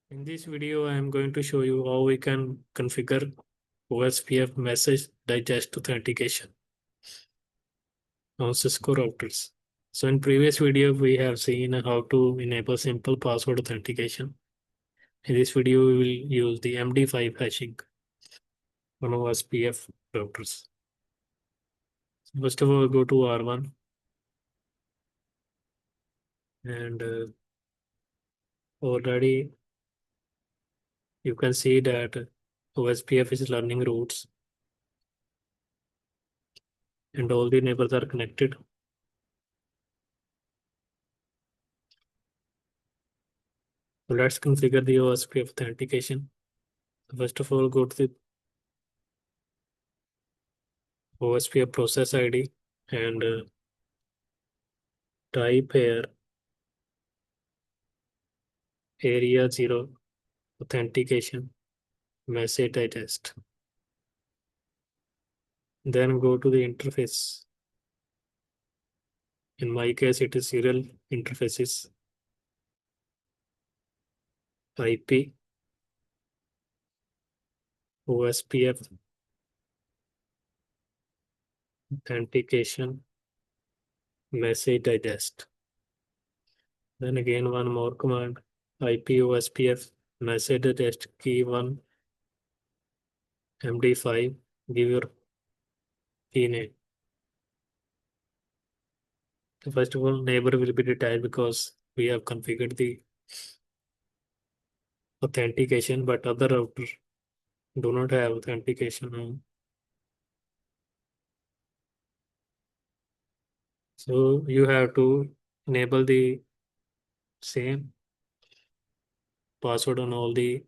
In this video, I am going to show you how we can configure OSPF Message Digest authentication on Cisco routers. So in previous video, we have seen how to enable simple password authentication. In this video, we will use the MD5 hashing on OSPF routers. First of all, go to R1 and already you can see that OSPF is learning routes and all the neighbors are connected. So let's configure the OSPF authentication. First of all, go to the OSPF process ID and type here area 0 authentication message digest. Then go to the interface. In my case, it is serial interfaces, IP, OSPF, authentication, message digest. Then again, one more command, IP, OSPF, message digest key 1, MD5, give your key name. So first of all, neighbor will be retired because we have configured the authentication, but other router do not have authentication on. So you have to enable the same password on all the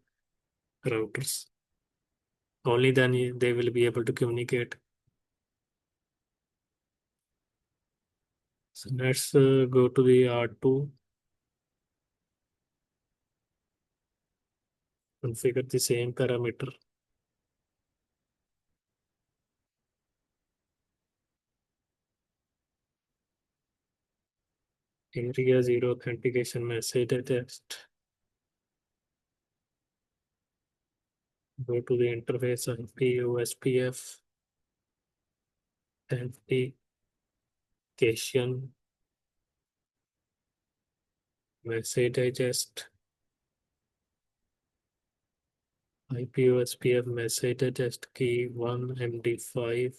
routers. Only then they will be able to communicate. So let's go to the R2, configure the same parameter. Area 0 authentication message test. Go to the interface IP OSPF authentication message digest. IP OSPF message digest key 1 MD5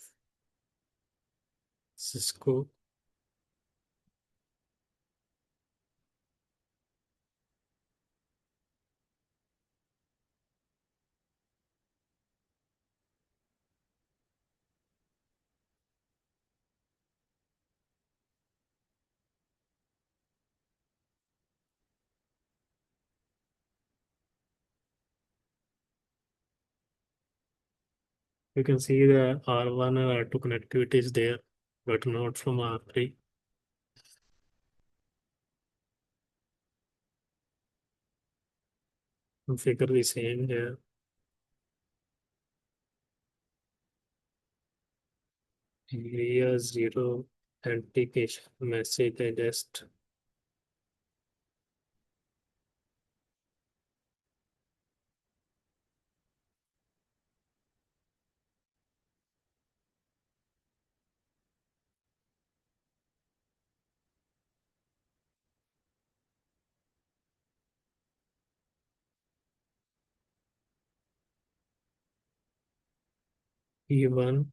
Cisco. You can see the R1 and R2 connectivity is there, but not from R3. Configure the same here. Area 0 authentication message digest. E1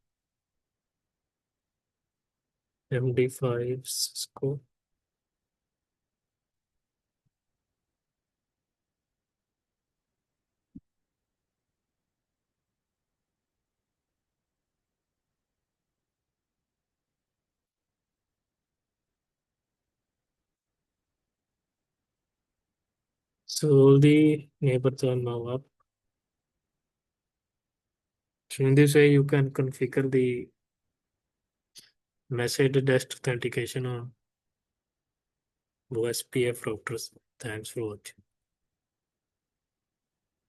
MD5 Cisco. So all the neighbors are now up. So in this way, you can configure the message digest authentication on OSPF routers. Thanks for watching.